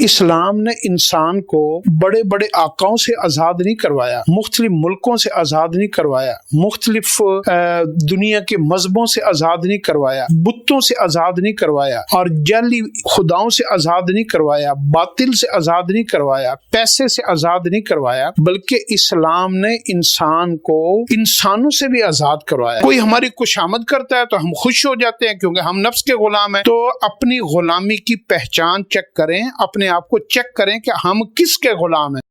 اسلام نے انسان کو بڑے بڑے آقاؤں سے آزاد نہیں کروایا، مختلف ملکوں سے آزاد نہیں کروایا، مختلف دنیا کے مذہبوں سے آزاد نہیں کروایا، بتوں سے آزاد نہیں کروایا، اور جعلی خداؤں سے آزاد نہیں کروایا، باطل سے آزاد نہیں کروایا، پیسے سے آزاد نہیں کروایا، بلکہ اسلام نے انسان کو انسانوں سے بھی آزاد کروایا۔ کوئی ہماری خوشامد کرتا ہے تو ہم خوش ہو جاتے ہیں کیونکہ ہم نفس کے غلام ہیں۔ تو اپنی غلامی کی پہچان چیک کریں، اپنے آپ کو چیک کریں کہ ہم کس کے غلام ہیں۔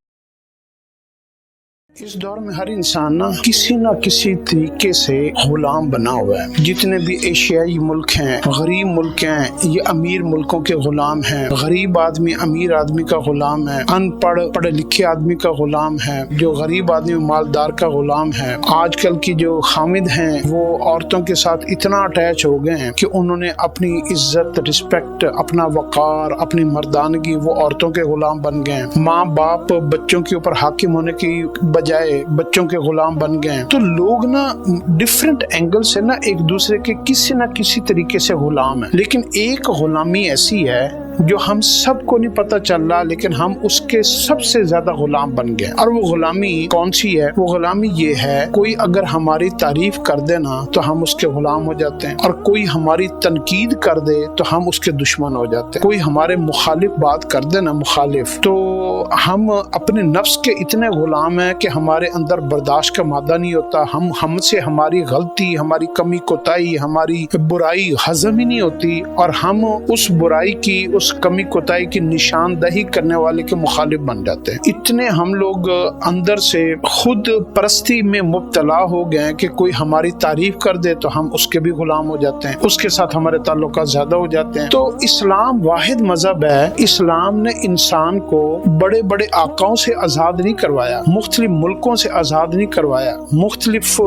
اس دور میں ہر انسان کسی نہ کسی طریقے سے غلام بنا ہوا ہے۔ جتنے بھی ایشیائی ملک ہیں، غریب ملک ہیں، یہ امیر ملکوں کے غلام ہیں۔ غریب آدمی امیر آدمی کا غلام ہے، ان پڑھ پڑھے لکھے آدمی کا غلام ہے، جو غریب آدمی مالدار کا غلام ہے۔ آج کل کی جو خامد ہیں وہ عورتوں کے ساتھ اتنا اٹیچ ہو گئے ہیں کہ انہوں نے اپنی عزت، رسپیکٹ، اپنا وقار، اپنی مردانگی وہ عورتوں کے غلام بن گئے ہیں۔ ماں باپ بچوں کے اوپر حاکم ہونے کی بجائے بچوں کے غلام بن گئے ہیں۔ تو لوگ ڈفرینٹ اینگل سے ایک دوسرے کے کسی نہ کسی طریقے سے غلام ہیں، لیکن ایک غلامی ایسی ہے جو ہم سب کو نہیں پتہ چل رہا، لیکن ہم اس کے سب سے زیادہ غلام بن گئے۔ اور وہ غلامی کون سی ہے؟ وہ غلامی یہ ہے، کوئی اگر ہماری تعریف کر دے نا تو ہم اس کے غلام ہو جاتے ہیں، اور کوئی ہماری تنقید کر دے تو ہم اس کے دشمن ہو جاتے ہیں۔ کوئی ہمارے مخالف بات کر دے نا، مخالف، تو ہم اپنے نفس کے اتنے غلام ہیں کہ ہمارے اندر برداشت کا مادہ نہیں ہوتا۔ ہم سے ہماری غلطی، ہماری کمی کوتاہی، ہماری برائی ہضم ہی نہیں ہوتی، اور ہم اس برائی کی، اس کمی کوتاہی کی نشاندہی کرنے والے کے مخالف بن جاتے ہیں۔ اتنے ہم لوگ اندر سے خود پرستی میں مبتلا ہو گئے کہ کوئی ہماری تعریف کر دے تو ہم اس کے بھی غلام ہو جاتے ہیں، اس کے ساتھ ہمارے تعلقات زیادہ ہو جاتے ہیں۔ تو اسلام واحد مذہب ہے۔ اسلام نے انسان کو بڑے بڑے آقاؤں سے آزاد نہیں کروایا، مختلف ملکوں سے آزاد نہیں کروایا، مختلف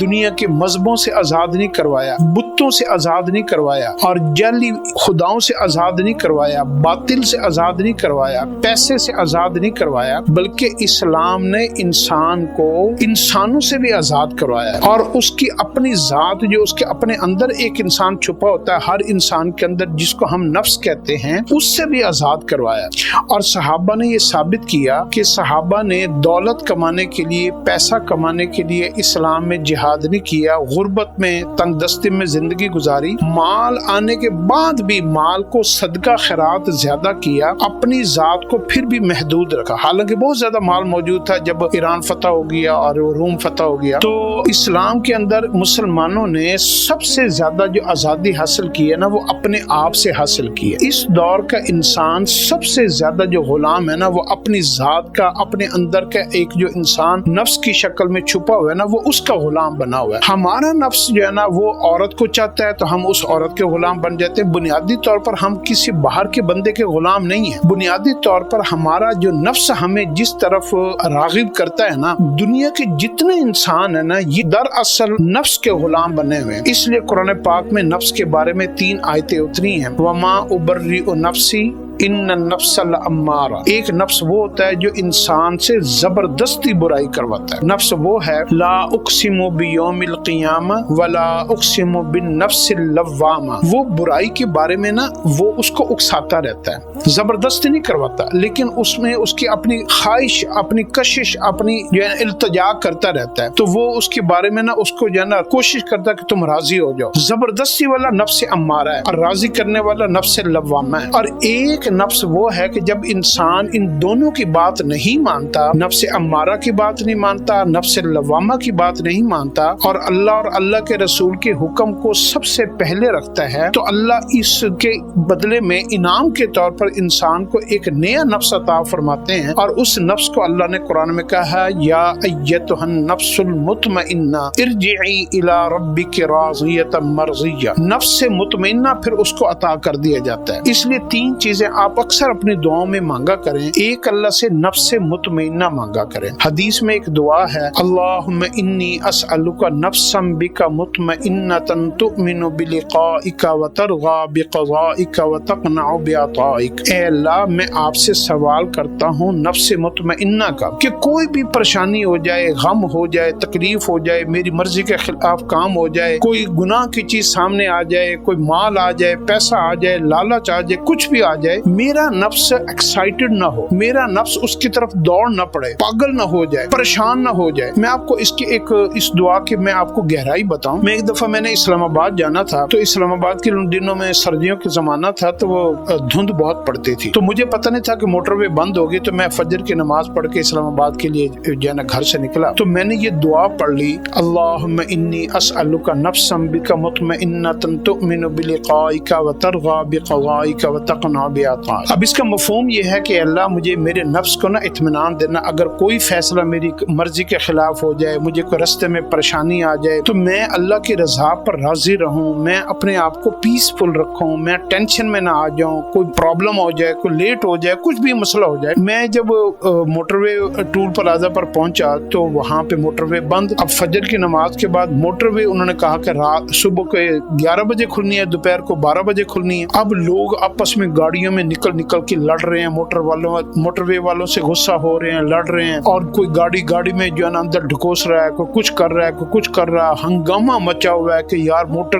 دنیا کے مذہبوں سے آزاد نہیں کروایا، بتوں سے آزاد نہیں کروایا، اور جعلی خداؤں سے آزاد نہیں کروایا، باطل سے آزاد نہیں کروایا، پیسے سے آزاد نہیں کروایا، بلکہ اسلام نے انسان کو انسانوں سے بھی آزاد کروایا، اور اس کی اپنی ذات، جو اس کے اپنے اندر ایک انسان چھپا ہوتا ہے، ہر انسان کے اندر، جس کو ہم نفس کہتے ہیں، اس سے بھی آزاد کروایا۔ اور صحابہ نے یہ ثابت کیا کہ صحابہ نے دولت کمانے کے لیے، پیسہ کمانے کے لیے اسلام میں جہاد نہیں کیا، غربت میں، تنگ دستی میں زندگی گزاری، مال آنے کے بعد بھی مال کو صدقہ خیرات زیادہ کیا، اپنی ذات کو پھر بھی محدود رکھا، حالانکہ بہت زیادہ مال موجود تھا جب ایران فتح ہو گیا اور روم فتح ہو گیا۔ تو اسلام کے اندر مسلمانوں نے سب سے زیادہ جو آزادی حاصل کی ہے نا، وہ اپنے آپ سے حاصل کی ہے۔ اس دور کا انسان سب سے زیادہ جو غلام ہے نا، وہ اپنی ذات کا، اپنے اندر کا ایک جو انسان نفس کی شکل میں چھپا ہوا ہے نا، وہ اس کا غلام بنا ہوا ہے۔ ہمارا نفس جو ہے نا، وہ عورت کو چاہتا ہے تو ہم اس عورت کے غلام بن جاتے ہیں۔ بنیادی طور پر ہم کسی باہر کے بندے کے غلام نہیں ہیں۔ بنیادی طور پر ہمارا جو نفس ہمیں جس طرف راغب کرتا ہے نا، دنیا کے جتنے انسان ہیں نا، یہ دراصل نفس کے غلام بنے ہوئے ہیں۔ اس لیے قرآن پاک میں نفس کے بارے میں 3 آیتیں اتری ہیں، وَمَا أُبَرِّئُ نَفْسِي ان النفس لامارہ۔ ایک نفس وہ ہوتا ہے جو انسان سے زبردستی برائی کرواتا ہے۔ نفس وہ ہے لا اقسم بیوم القیامہ ولا اقسم بالنفس اللوامہ، وہ برائی کے بارے میں نا وہ اس کو اکساتا رہتا ہے، زبردستی نہیں کرواتا، لیکن اس میں اس کی اپنی خواہش، اپنی کشش، اپنی جو ہے التجا کرتا رہتا ہے۔ تو وہ اس کے بارے میں نا اس کو جو ہے نا کوشش کرتا ہے کہ تم راضی ہو جاؤ۔ زبردستی والا نفس امارہ ہے، اور راضی کرنے والا نفس لوامہ ہے۔ اور ایک نفس وہ ہے کہ جب انسان ان دونوں کی بات نہیں مانتا، نفس امارہ کی بات نہیں مانتا، نفس لوامہ کی بات نہیں مانتا، اور اللہ اور اللہ کے رسول کے حکم کو سب سے پہلے رکھتا ہے، تو اللہ اس کے بدلے میں انعام کے طور پر انسان کو ایک نیا نفس عطا فرماتے ہیں، اور اس نفس کو اللہ نے قرآن میں کہا ہے یا ایتھا النفس المطمئنہ ارجعی الی ربک راضیۃ مرضیہ۔ نفس مطمئنہ پھر اس کو عطا کر دیا جاتا ہے۔ اس لیے 3 چیزیں آپ اکثر اپنی دعاؤں میں مانگا کریں۔ ایک، اللہ سے نفس مطمئنہ مانگا کریں۔ حدیث میں ایک دعا ہے، اللہم انی اسألک نفسا بک مطمئنۃ تؤمن بلقائک وترغی بقضائک وتقنع بعطائک۔ اے اللہ، میں آپ سے سوال کرتا ہوں نفس مطمئنہ کا، کہ کوئی بھی پریشانی ہو جائے، غم ہو جائے، تکلیف ہو جائے، میری مرضی کے خلاف کام ہو جائے، کوئی گناہ کی چیز سامنے آ جائے، کوئی مال آ جائے، پیسہ آ جائے، لالچ آ جائے، کچھ بھی آ جائے، میرا نفس ایکسائٹڈ نہ ہو، میرا نفس اس کی طرف دوڑ نہ پڑے، پاگل نہ ہو جائے، پریشان نہ ہو جائے۔ میں آپ کو اس دعا کی میں آپ کو گہرائی بتاؤں۔ میں ایک دفعہ میں نے اسلام آباد جانا تھا، تو اسلام آباد کے دنوں میں سردیوں کے زمانہ تھا، تو وہ دھند بہت پڑتی تھی، تو مجھے پتہ نہیں تھا کہ موٹر وے بند ہوگی، تو میں فجر کی نماز پڑھ کے اسلام آباد کے لیے جو ہے نا گھر سے نکلا، تو میں نے یہ دعا پڑھ لی، اللہم انی اسألک نفسا بک مطمئنۃ تؤمن بلقائک وترغب بقضائک وتقنع بعطائک۔ اب اس کا مفہوم یہ ہے کہ اللہ مجھے میرے نفس کو نا اطمینان دینا، اگر کوئی فیصلہ میری مرضی کے خلاف ہو جائے، مجھے کوئی رستے میں پریشانی آ جائے، تو میں اللہ کی رضا پر راضی رہوں، میں اپنے آپ کو پیسفل رکھوں، میں ٹینشن میں نہ آ جاؤں، کوئی پرابلم ہو جائے، کوئی لیٹ ہو جائے، کچھ بھی مسئلہ ہو جائے۔ میں جب موٹر وے ٹول پلازا پر پہنچا تو وہاں پہ موٹر وے بند۔ اب فجر کی نماز کے بعد موٹر وے انہوں نے کہا کہ رات صبح کے 11 بجے کھلنی ہے، دوپہر کو 12 بجے کھلنی ہے۔ اب لوگ آپس میں گاڑیوں میں نکل کے لڑ رہے ہیں، موٹر وے والوں سے غصہ ہو رہے ہیں، لڑ رہے ہیں، اور کوئی گاڑی میں جو ہے نا اندر ڈھکوس رہا ہے، کوئی کچھ کر رہا ہے، کوئی کچھ کر رہا ہے، ہنگامہ مچا ہوا ہے کہ یار موٹر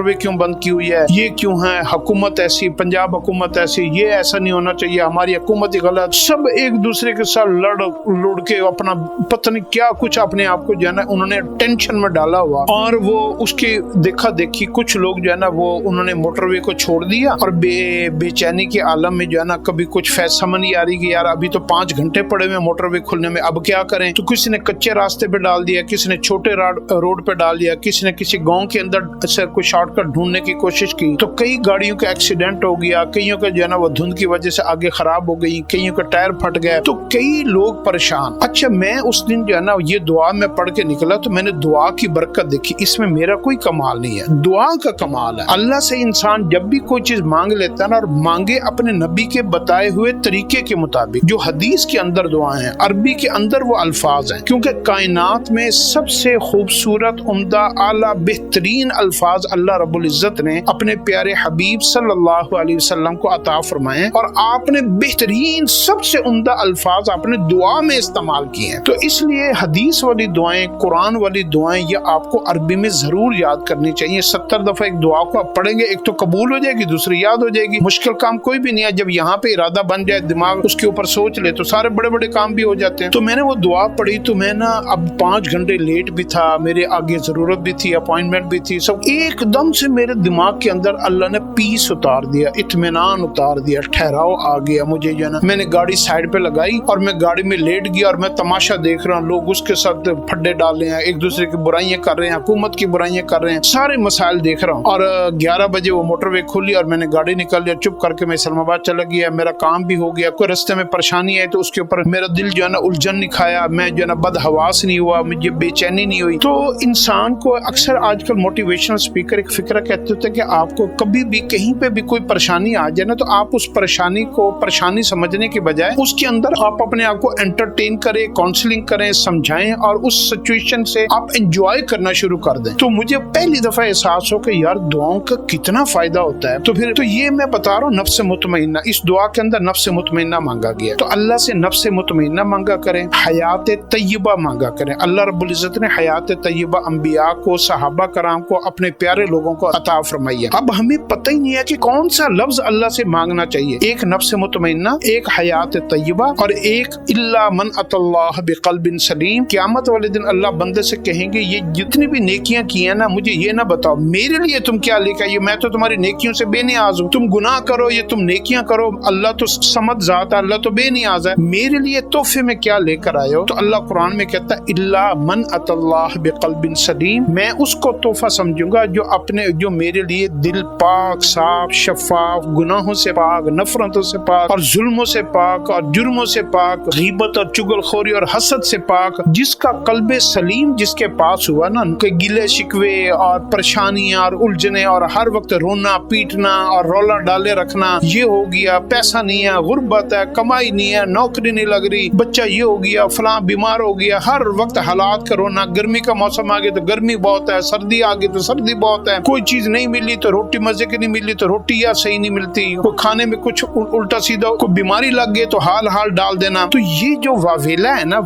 وے کیوں بند کی ہوئی ہے، یہ کیوں ہے، حکومت ایسی، پنجاب حکومت ایسی، یہ ایسا نہیں ہونا چاہیے، ہماری حکومت ہی غلط۔ سب ایک دوسرے کے ساتھ لڑ کے اپنا پتہ نہیں کیا کچھ اپنے آپ کو جو ہے نا انہوں نے ٹینشن میں ڈالا ہوا، اور وہ اس کے دیکھا دیکھی کچھ لوگ جو ہے نا وہ انہوں نے موٹر وے کو چھوڑ دیا، اور بے چینی کے عالم میں جو ہے نا کبھی کچھ سمجھ نہیں آ رہی کہ یار ابھی تو 5 گھنٹے پڑے ہوئے موٹر وے کھلنے میں، اب کیا کریں؟ تو کسی نے کچے راستے پہ ڈال دیا، کسی نے چھوٹے روڈ پہ ڈال دیا، کسی نے کسی گاؤں کے اندر سے کوئی شارٹ کٹ ڈھونڈنے کی کوشش کی، تو کئی گاڑیوں کا ایکسیڈنٹ ہو گیا، کئیوں کا جو ہے نا وہ دھند کی وجہ سے آگے خراب ہو گئی، کئیوں کا ٹائر پھٹ گیا، تو کئی لوگ پریشان۔ اچھا میں اس دن جو ہے نا یہ دعا میں پڑھ کے نکلا، تو میں نے دعا کی برکت دیکھی، اس میں میرا کوئی کمال نہیں ہے، دعا کا کمال ہے۔ اللہ سے انسان جب بھی کوئی چیز مانگ لیتا ہے نا، اور مانگے اپنے نبی کے بتائے ہوئے طریقے کے مطابق، جو حدیث کے اندر دعائیں ہیں، عربی کے اندر وہ الفاظ ہیں، کیونکہ کائنات میں سب سے خوبصورت، عمدہ، اعلیٰ، بہترین الفاظ اللہ رب العزت نے اپنے پیارے حبیب صلی اللہ علیہ وسلم کو عطا فرمائے، اور آپ نے بہترین سب سے عمدہ الفاظ آپ نے دعا میں استعمال کیے ہیں۔ تو اس لیے حدیث والی دعائیں، قرآن والی دعائیں، یہ آپ کو عربی میں ضرور یاد کرنی چاہیے۔ 70 دفعہ ایک دعا کو آپ پڑھیں گے، ایک تو قبول ہو جائے گی، دوسری یاد ہو جائے گی۔ مشکل کام کوئی بھی نہیں ہے، جب یہاں پہ ارادہ بن جائے، دماغ اس کے اوپر سوچ لے، تو سارے بڑے بڑے کام بھی ہو جاتے ہیں۔ تو میں نے وہ دعا پڑھی، تو میں نا اب 5 گھنٹے لیٹ بھی تھا، میرے آگے ضرورت بھی تھی، اپوائنٹمنٹ بھی تھی، سب ایک دم سے میرے دماغ کے اندر اللہ نے پیس اتار دیا، اطمینان اتار دیا، ٹھہراؤ آ گیا مجھے جو ہے نا۔ میں نے گاڑی سائڈ پہ لگائی اور میں گاڑی میں لیٹ گیا، اور میں تماشا دیکھ رہا ہوں، لوگ اس کے ساتھ پھڈے ڈال رہے ہیں، ایک دوسرے کی برائیاں کر رہے ہیں، حکومت کی برائیاں کر رہے ہیں، سارے مسائل دیکھ رہا ہوں۔ اور 11 بجے وہ موٹر وے کھلی اور میں نے گاڑی نکال لیا، چپ کر کے میں اسلام آباد چلا گیا، میرا کام بھی ہو گیا۔ کوئی رستے میں پریشانی آئی تو اس کے اوپر میرا دل جو ہے نا الجھن نہیں کھایا، میں جو ہے نا بد حواس نہیں ہوا، مجھے بے چینی نہیں ہوئی۔ تو انسان کو اکثر آج کل موٹیویشنل اسپیکر ایک فکرہ کہتے ہوتے ہیں کہ آپ کو کبھی بھی کہیں پہ بھی کوئی پریشانی آ جائے نا، تو آپ اس پریشانی کو پریشانی سمجھنے کے بجائے اس کے اندر آپ اپنے آپ کو انٹرٹین کریں، کاؤنسلنگ کریں، سمجھائیں، اور اس سچویشن سے آپ انجوائے کرنا شروع کر دیں۔ تو مجھے پہلی دفعہ احساس ہو کہ یار دعاؤں کا کتنا فائدہ ہوتا ہے۔ تو یہ میں بتا رہا ہوں، نفس مطمئنہ، اس دعا کے اندر نفس مطمئنہ مانگا گیا۔ تو اللہ سے نفس مطمئنہ مانگا کریں، حیات طیبہ مانگا کریں۔ اللہ رب العزت نے حیات طیبہ انبیاء کو، صحابہ کرام کو، اپنے پیارے لوگوں کو عطا فرمائی ہے۔ اب ہمیں پتہ ہی نہیں ہے کہ کون سا لفظ اللہ سے مانگنا چاہیے، ایک نفس مطمئنہ، ایک حیات طیبہ، اور ایک الا من اتى اللہ بقلب سلیم۔ قیامت والے دن اللہ بندے سے کہیں گے یہ جتنی بھی نیکیاں کی ہیں نا، مجھے یہ نہ بتاؤ میرے لیے تم کیا لے کے آئے، میں تو تمہاری نیکیوں سے بے نیاز ہوں، تم گناہ کرو یا تم نیکیاں کرو، اللہ تو صمد ذات ہے، اللہ تو بے نیاز ہے، میرے لیے تحفے میں کیا لے کر آئے ہو؟ تو اللہ قرآن میں کہتا ہے الا من اتى اللہ بقلب سلیم، میں اس کو تحفہ سمجھوں گا جو میرے لیے دل پاک، صاف، شفاف، گناہوں سے پاک، نفرتوں سے پاک، اور ظلموں سے پاک، اور جرموں سے پاک، غیبت اور چغل خوری اور حسد سے پاک، جس کا قلب سلیم جس کے پاس ہوا نا، کہ گلے شکوے اور پریشانیاں اور الجھنیں اور ہر وقت رونا پیٹنا اور رولا ڈالے رکھنا، یہ ہو گیا، پیسہ نہیں ہے، غربت ہے، کمائی نہیں ہے، نوکری نہیں لگ رہی، بچہ یہ ہو گیا، فلاں بیمار ہو گیا، ہر وقت حالات کا رونا، گرمی کا موسم آ گیا تو گرمی بہت ہے، سردی آ گئی تو سردی بہت ہے، کوئی چیز نہیں ملی تو روٹی مزے کی نہیں ملی تو روٹی یا صحیح نہیں ملتی، کوئی کھانے میں کچھ الٹا سیدھا، کوئی بیماری لگ گئی تو حال ڈال دینا۔ تو یہ جو واویلا ہے نا،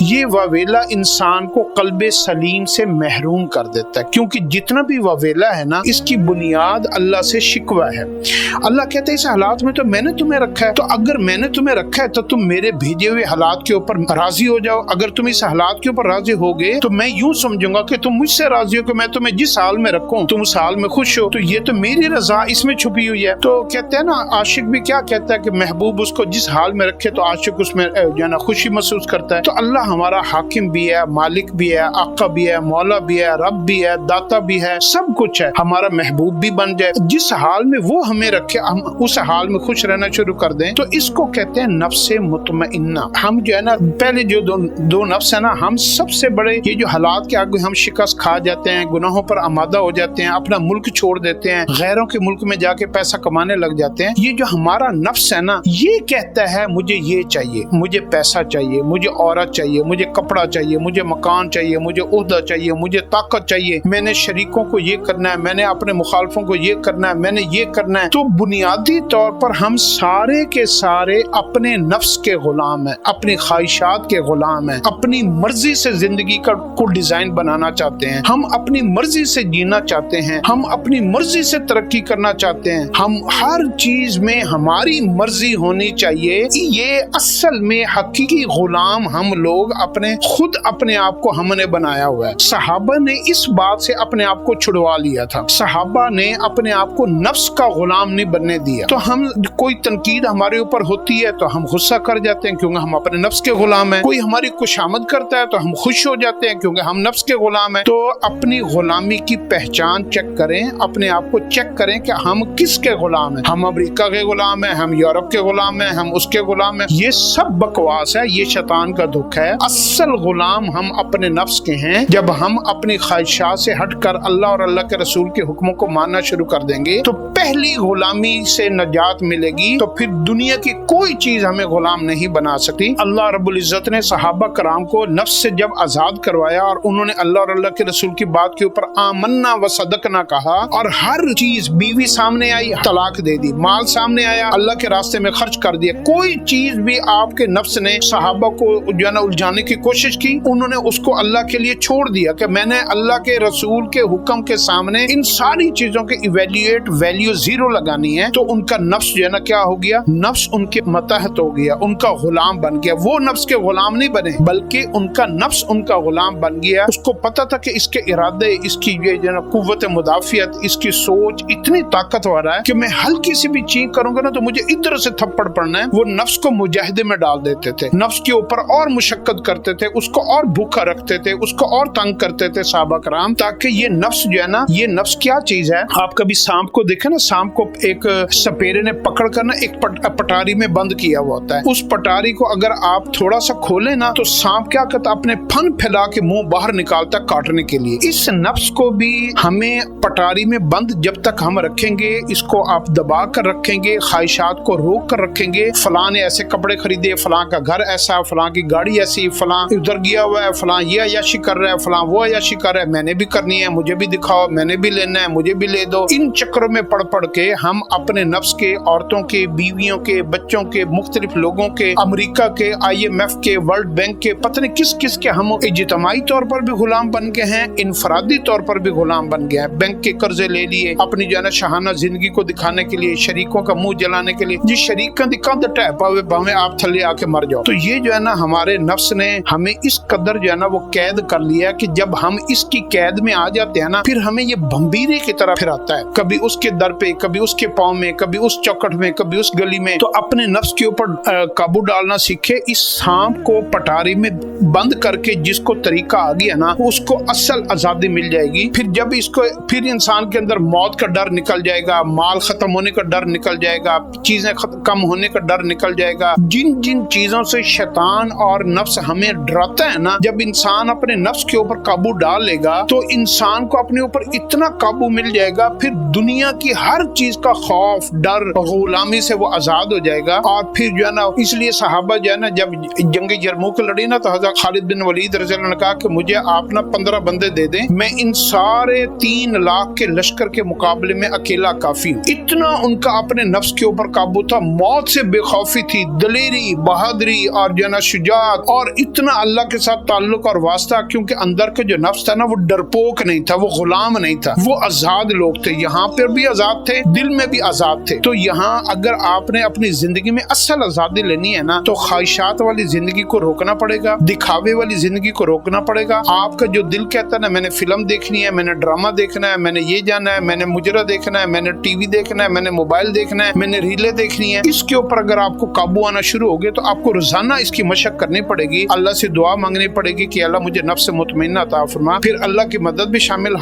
یہ واویلا انسان کو قلب سلیم سے محروم کر دیتا ہے، کیونکہ جتنا بھی واویلا ہے نا، اس کی بنیاد اللہ سے شکوہ ہے۔ اللہ اللہ کہتے ہیں اس حالات میں تو میں نے تمہیں رکھا ہے، تو اگر میں نے تمہیں رکھا ہے تو تم میرے بھیجے ہوئے حالات کے اوپر راضی ہو جاؤ۔ اگر تم اس حالات کے اوپر راضی ہو گئے تو میں یوں سمجھوں گا کہ تم مجھ سے راضی ہو کہ میں تمہیں جس حال میں رکھوں تم اس حال میں خوش ہو، تو یہ تو میری رضا اس میں چھپی ہوئی ہے۔ تو کہتے ہیں نا عاشق بھی کیا کہتا ہے کہ محبوب اس کو جس حال میں رکھے تو عاشق اس میں جو ہے نا خوشی محسوس کرتا ہے۔ تو اللہ ہمارا حاکم بھی ہے، مالک بھی ہے، آقا بھی ہے، مولا بھی ہے، رب بھی ہے، داتا بھی ہے، سب کچھ ہے، ہمارا محبوب بھی بن جائے۔ جس حال میں وہ ہمیں رکھے ہم اس حال میں خوش رہنا شروع کر دیں، تو اس کو کہتے ہیں نفس مطمئنہ۔ ہم جو ہے نا پہلے جو دو نفس ہے نا، ہم سب سے بڑے یہ جو حالات کے آگے ہم شکست کھا جاتے ہیں، گناہوں پر آمادہ ہو جاتے ہیں، اپنا ملک چھوڑ دیتے ہیں، غیروں کے ملک میں جا کے پیسہ کمانے لگ جاتے ہیں۔ یہ جو ہمارا نفس ہے نا، یہ کہتا ہے مجھے یہ چاہیے، مجھے پیسہ چاہیے، مجھے عورت چاہیے، مجھے کپڑا چاہیے، مجھے مکان چاہیے، مجھے عہدہ چاہیے، مجھے طاقت چاہیے، میں نے شریکوں کو یہ کرنا ہے، میں نے اپنے مخالفوں کو یہ کرنا ہے، میں نے یہ کرنا ہے۔ تو بنیادی طور پر ہم سارے کے سارے اپنے نفس کے غلام ہیں، اپنی خواہشات کے غلام ہیں، اپنی مرضی سے زندگی کو ڈیزائن بنانا چاہتے ہیں، ہم اپنی مرضی سے جینا چاہتے ہیں، ہم اپنی مرضی سے ترقی کرنا چاہتے ہیں، ہم ہر چیز میں ہماری مرضی ہونی چاہیے۔ یہ اصل میں حقیقی غلام ہم لوگ خود اپنے آپ کو ہم نے بنایا ہوا ہے۔ صحابہ نے اس بات سے اپنے آپ کو چھڑوا لیا تھا، صحابہ نے اپنے آپ کو نفس کا غلام نہیں بننے دیا۔ تو ہم کوئی تنقید ہمارے اوپر ہوتی ہے تو ہم غصہ کر جاتے ہیں کیونکہ ہم اپنے نفس کے غلام ہیں، کوئی ہماری خوشامد کرتا ہے تو ہم خوش ہو جاتے ہیں کیونکہ ہم نفس کے غلام ہیں۔ تو اپنی غلامی کی پہچان چیک کریں، اپنے آپ کو چیک کریں کہ ہم کس کے غلام ہیں۔ ہم امریکہ کے غلام ہیں، ہم یورپ کے غلام ہیں، ہم اس کے غلام ہیں۔ یہ سب بکواس ہے، یہ شیطان کا دھوکہ ہے۔ اصل غلام ہم اپنے نفس کے ہیں۔ جب ہم اپنی خواہشات سے ہٹ کر اللہ اور اللہ کے رسول کے حکموں کو ماننا شروع کر دیں گے تو پہلی غلامی سے نجات ملے گی، تو پھر دنیا کی کوئی چیز ہمیں غلام نہیں بنا سکتی۔ اللہ رب العزت نے صحابہ کرام کو نفس سے جب آزاد کروایا اور انہوں نے اللہ اور اللہ کے رسول کی بات کے اوپر آمنا و صدقنا کہا، اور ہر چیز، بیوی سامنے آئی طلاق دے دی، مال سامنے آیا اللہ کے راستے میں خرچ کر دیا، کوئی چیز بھی آپ کے نفس نے صحابہ کو جو ہے نا الجھانے کی کوشش کی، انہوں نے اس کو اللہ کے لیے چھوڑ دیا کہ میں نے اللہ کے رسول کے حکم کے سامنے ان ساری چیزوں کے ایویلیویٹ ویلیو زیرو لگانی ہے۔ تو ان کا نفس جو ہے نا کیا ہو گیا؟ نفس ان کے متحد ہو گیا، ان کا غلام بن گیا۔ وہ نفس کے غلام نہیں بنے بلکہ ان کا نفس ان کا غلام بن گیا۔ اس کو پتا تھا کہ اس کے ارادے، اس کی جو ہے نا قوت مدافعت، اس کی سوچ اتنی طاقتور ہے کہ میں ہلکی سی بھی چیز کروں گا نا تو مجھے ادھر سے تھپڑ پڑنا ہے۔ وہ نفس کو مجاہدے میں ڈال دیتے تھے، نفس کے اوپر اور مشقت کرتے تھے، اس کو اور بھوکا رکھتے تھے، اس کو اور تنگ کرتے تھے صحابہ کرام، تاکہ یہ نفس جو ہے نا، یہ نفس کیا چیز ہے؟ آپ کبھی سانپ کو دیکھیں نا، سانپ کو ایک سپیرے نے پکڑ کر نا ایک پٹاری میں بند کیا ہوا ہوتا ہے، اس پٹاری کو اگر آپ تھوڑا سا کھولیں نا تو سانپ کیا کرتا ہے؟ اپنے پھن پھیلا کے منہ باہر نکالتا ہے کاٹنے کے لیے۔ اس نفس کو بھی ہمیں پٹاری میں بند جب تک ہم رکھیں گے، اس کو آپ دبا کر رکھیں گے، خواہشات کو روک کر رکھیں گے، فلاں نے ایسے کپڑے خریدے، فلاں کا گھر ایسا، فلاں کی گاڑی ایسی، فلاں ادھر گیا ہوا ہے، فلاں یہ عیاشی کر رہا ہے، فلاں وہ عیاشی کر رہا ہے، میں نے بھی کرنی ہے، مجھے بھی دکھاؤ، میں نے بھی لینا ہے، مجھے بھی لے دو۔ ان چکروں میں پڑ کے ہم اپنے نفس کے، عورتوں کے، بیویوں کے، بچوں کے، مختلف لوگوں کے، امریکہ کے، IMF کے، ورلڈ بینک کے، پتہ نہیں کس کس کے ہم اجتماعی طور پر بھی غلام بن گئے ہیں، انفرادی طور پر بھی غلام بن گئے ہیں۔ بینک کے قرضے لے لیے اپنی جو ہے نا شاہانہ زندگی کو دکھانے کے لیے، شریکوں کا منہ جلانے کے لیے، جی شریک کا دکھا دٹا پاوے باویں آپ تھلے آ کے مر جاؤ۔ تو یہ جو ہے نا ہمارے نفس نے ہمیں اس قدر جو ہے نا وہ قید کر لیا کہ جب ہم اس کی قید میں آ جاتے ہیں نا، پھر ہمیں یہ بمبیرے کی طرح پھراتا ہے، کبھی اس کے در پہ، کبھی اس کے پاؤں میں، کبھی اس چوکٹ میں، کبھی اس گلی میں۔ تو اپنے نفس کے اوپر قابو ڈالنا سیکھے۔ اس سانپ کو پٹاری میں بند کر کے جس کو طریقہ آ گیا نا، اس کو اصل آزادی مل جائے گی۔ پھر جب اس کو، پھر انسان کے اندر موت کا ڈر نکل جائے گا، مال ختم ہونے کا ڈر نکل جائے گا، چیزیں کم ہونے کا ڈر نکل جائے گا۔ جن جن چیزوں سے شیطان اور نفس ہمیں ڈراتا ہے نا، جب انسان اپنے نفس کے اوپر قابو ڈال لے گا تو انسان کو اپنے اوپر اتنا قابو مل جائے گا، پھر دنیا کی ہر چیز کا خوف، ڈر، غلامی سے وہ آزاد ہو جائے گا۔ اور پھر جو ہے نا، اس لیے صحابہ جو ہے نا جب جنگ یرموک لڑی نا تو حضرت خالد بن ولید رضی اللہ عنہ نے کہا کہ مجھے آپ نا 15 بندے دے دیں، میں ان سارے 3 لاکھ کے لشکر کے مقابلے میں اکیلا کافی ہوں۔ اتنا ان کا اپنے نفس کے اوپر قابو تھا، موت سے بے خوفی تھی، دلیری، بہادری اور جو ہے نا شجاعت، اور اتنا اللہ کے ساتھ تعلق اور واسطہ، کیونکہ اندر کے جو نفس تھا نا وہ ڈرپوک نہیں تھا، وہ غلام نہیں تھا، وہ آزاد لوگ تھے، یہاں پر بھی آزاد تھے، دل میں بھی آزاد تھے. تو یہاں اگر آپ نے اپنی زندگی میں اصل آزادی لینی ہے نا تو خواہشات والی زندگی کو روکنا پڑے گا, دکھاوے والی زندگی کو روکنا پڑے گا. آپ کا جو دل کہتا ہے نا میں نے فلم دیکھنی ہے, میں نے ڈرامہ دیکھنا ہے, میں نے یہ جانا ہے, میں نے مجرا دیکھنا ہے, میں نے ٹی وی دیکھنا ہے, میں نے موبائل دیکھنا ہے, میں نے ریلیں دیکھنی ہے, اس کے اوپر اگر آپ کو قابو آنا شروع ہو گئے تو آپ کو روزانہ اس کی مشق کرنی پڑے گی. اللہ سے دعا مانگنی پڑے گی کہ اللہ مجھے نفس مطمئنہ عطا فرما. پھر اللہ کی مدد بھی شامل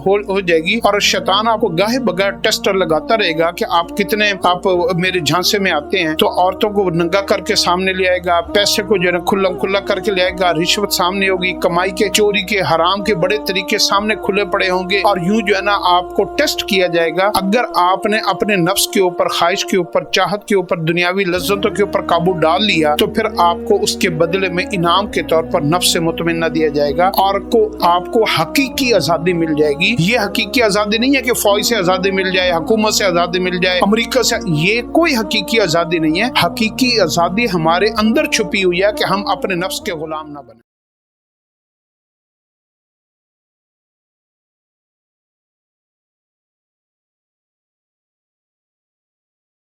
ہو جائے گی, اور شیطان آپ کو گاہے بغیر ٹیسٹر لگاتا رہے گا کہ آپ کتنے آپ میرے جھانسے میں آتے ہیں. تو عورتوں کو ننگا کر کے سامنے لے آئے گا, پیسے کو جو ہے کھلا کھلا کر کے لے آئے گا, رشوت سامنے ہوگی, کمائی کے چوری کے حرام کے بڑے طریقے سامنے کھلے پڑے ہوں گے, اور یوں جو ہے نا آپ کو ٹیسٹ کیا جائے گا. اگر آپ نے اپنے نفس کے اوپر, خواہش کے اوپر, چاہت کے اوپر, دنیاوی لذتوں کے اوپر قابو ڈال لیا تو پھر آپ کو اس کے بدلے میں انعام کے طور پر نفس مطمئنہ دیا جائے گا, اور آپ کو حقیقی آزادی مل جائے گی. یہ حقیقی آزادی نہیں ہے کہ فوج سے آزادی مل جائے, حکومت سے آزادی مل جائے, امریکہ سے. یہ کوئی حقیقی آزادی نہیں ہے. حقیقی آزادی ہمارے اندر چھپی ہوئی ہے کہ ہم اپنے نفس کے غلام نہ بنیں.